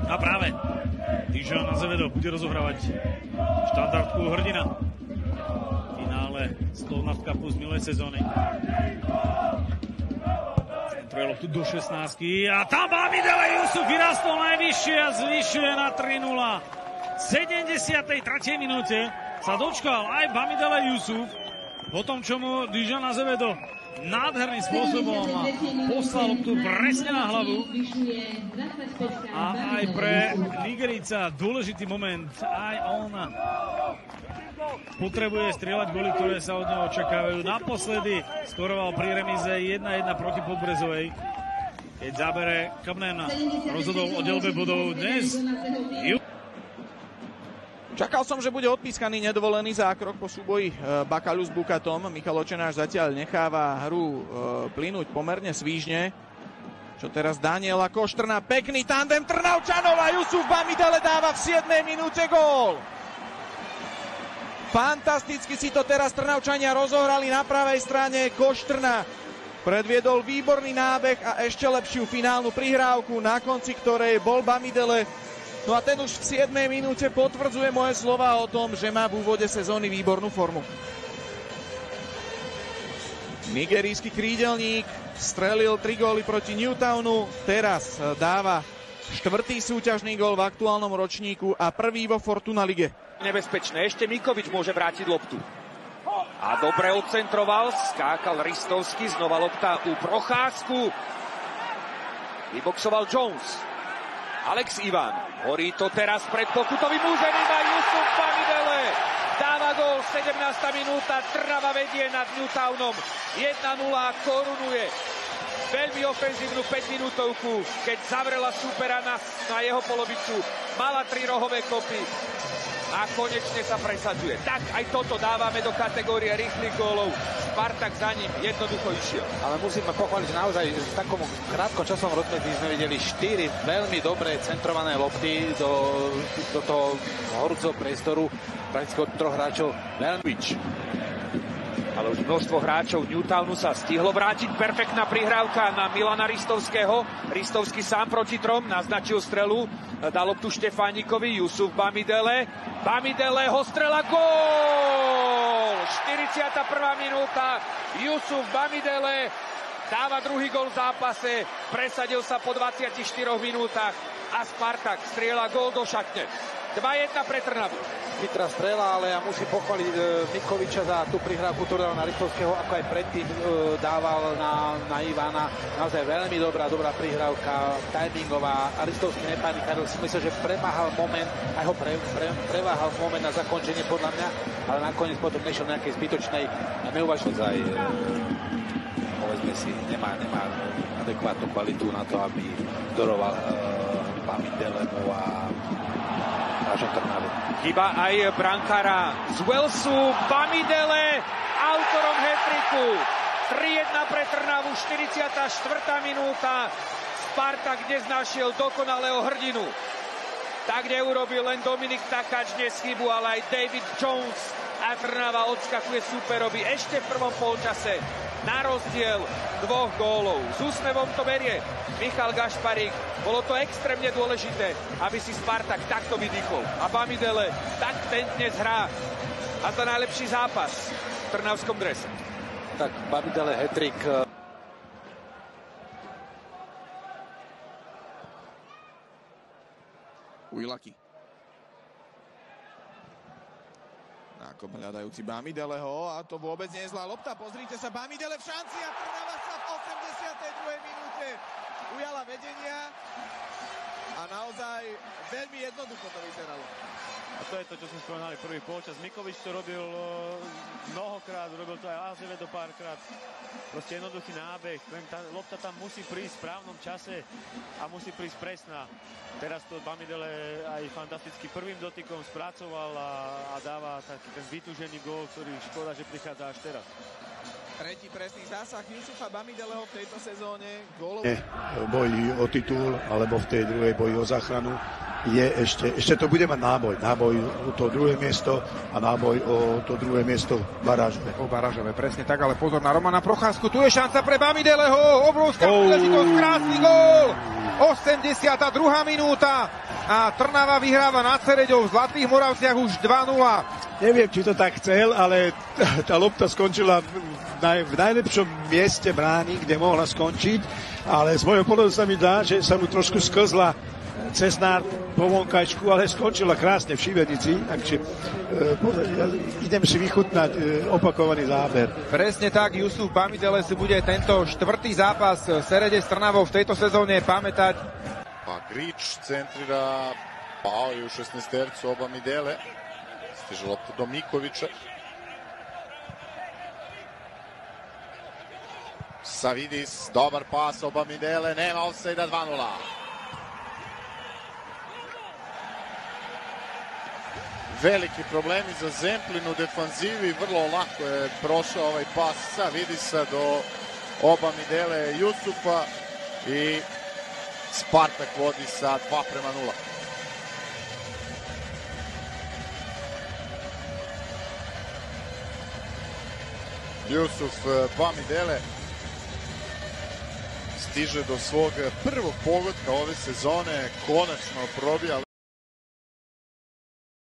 A práve Dijon Azevedo bude rozohrávať štandardku hrdina v finále Slovnaft Cupu z minulej sezóny. Centruje loptu do 16 a tam Bamidele Jusuf vyrastol najvyššie a zvyšuje na 3-0. V 73. minúte sa dočkal aj Bamidele Jusuf po tom, čo mu Dijon Azevedo nádherným spôsobom poslal loptu presne na hlavu. A aj pre Nigerijca dôležitý moment. Aj on potrebuje strieľať góly, ktoré sa od neho očakávajú. Naposledy skoroval pri remize 1-1 proti Podbrezovej. Keď zábere Kamnen rozhodol o delbe bodov dnes. Čakal som, že bude odpískaný nedovolený zákrok po súboji Bakaľu s Bukatom. Michal Očenáš zatiaľ necháva hru plynúť pomerne svížne. Čo teraz Daniela Koštrna, pekný tandem Trnavčanov a Jusuf Bamidele dáva v 7. minúte gól. Fantasticky si to teraz Trnavčania rozohrali na pravej strane. Koštrna predviedol výborný nábeh a ešte lepšiu finálnu prihrávku, na konci ktorej bol Bamidele. No a ten už v 7. minúte potvrdzuje moje slova o tom, že má v úvode sezóny výbornú formu. Nigerijský krídelník strelil 3 góly proti Newtownu, teraz dáva 4. súťažný gól v aktuálnom ročníku a prvý vo Fortuna lige. Nebezpečné, ešte Mikovič môže vrátiť loptu. A dobre odcentroval, skákal Ristovský, znova lopta u Procházku. Vyboxoval Jones. Alex Ivan, horí to teraz pred pokutovým územím a Jusuf Bamidele dáva gól, 17. minúta, Trnava vedie nad Newtownom, 1-0 korunuje veľmi ofenzívnu 5-minútovku, keď zavrela supera na jeho polovicu, mala 3 rohové kopy a konečne sa presadzuje. Tak aj toto dávame do kategórie rýchlych gólov. Spartak za ním jednoducho išiel. Ale musíme pochváliť, naozaj v takom krátkom časovom rozmedzi sme videli 4 veľmi dobré centrované lopty do toho horúceho priestoru, prakticky od 3 hráčov. Ale už množstvo hráčov Newtownu sa stihlo vrátiť. Perfektná prihrávka na Milana Ristovského. Ristovský sám proti 3, naznačil strelu. Dal loptu Štefánikovi, Jusuf Bamidele. Bamideleho strela, gól! 41. minúta. Jusuf Bamidele dáva druhý gól v zápase. Presadil sa po 24 minútach a Spartak strieľa gól do šatne. 2-1 pre Trnavu. Chytrá strela, ale ja musím pochváliť Mikoviča za tú prihrávku, ktorú dal na Ristovského, ako aj predtým dával na Ivana. Naozaj veľmi dobrá prihrávka, timingová. A Ristovský nepanikáril, si myslel, že premáhal moment, aj ho preváhal moment na zakončenie podľa mňa, ale nakoniec potom nešiel nejakej zbytočnej a neuvažnosť aj povedzme si, nemá adekvátnu kvalitu na to, aby doroval Bamidelemu a chyba aj brankára z Walesu. Bamidele autorom hat-tricku. 3-1 pre Trnavu, 44. minúta. Spartak dnes našiel dokonalého hrdinu. Tak neurobil len Dominik Takáč dnes chybu, ale aj David Jones. A Trnava odskakuje superovi ešte v prvom polčase. Na rozdiel 2 gólov. S úsmevom to berie Michal Gašparík. Bolo to extrémne dôležité, aby si Spartak takto vydýchol. A Bamidele tak ten dnes hrá. A za najlepší zápas v trnavskom drese. Tak Bamidele hat-trick. Ujlaki. Nákop hľadajúci Bamideleho a to vôbec nie je zlá lopta. Pozrite sa, Bamidele v šanci a Trnava sa v 82. minúte ujala vedenia a naozaj veľmi jednoducho to vyzeralo. A to je to, čo sme spomenali prvý polčas. Mikovič to robil mnohokrát, robil to aj Azevedo párkrát. Proste jednoduchý nábeh. Tá lopta tam musí prísť v správnom čase a musí prísť presná. Teraz to Bamidele aj fantasticky prvým dotykom spracoval a dáva taký ten vytúžený gól, ktorý škoda, že prichádza až teraz. Tretí presný zásah Jusufa Bamideleho v tejto sezóne. Boji o titul, alebo v tej druhej boji o záchranu. Je ešte to bude mať náboj o to druhé miesto a náboj o to druhé miesto barážové. O barážové, presne tak, ale pozor na Romana Procházku, tu je šanca pre Bamideleho, obrovská príležitosť, krásny gól! 82. minúta a Trnava vyhráva nad Sereďou v Zlatých Moravciach už 2-0. Neviem, či to tak chcel, ale tá lopta skončila v najlepšom mieste brány, kde mohla skončiť, ale z môjho pohľadu sa mi dá, že sa mu trošku sklzla cez po vonkajčku, ale skončila krásne v šibenici, takže idem si vychutnať opakovaný záber. Presne tak, Jusuf Bamidele si bude tento štvrtý zápas Serede s Trnavou v tejto sezóne pamätať. Pa Grič centrira, pao je u 16-tercu Bamidele, stiže lopta do Mikovića. Savidis, dobar pas Bamidele, nema ofsajda, 2-0. Veliki problemi za Zemplin u defanzivi, vrlo lako je prošao ovaj pas sa Vidisa do Bamidele Jusufa i Spartak vodi sa 2-0. Jusuf Bamidele stiže do svog prvog pogotka ove sezone, konačno probija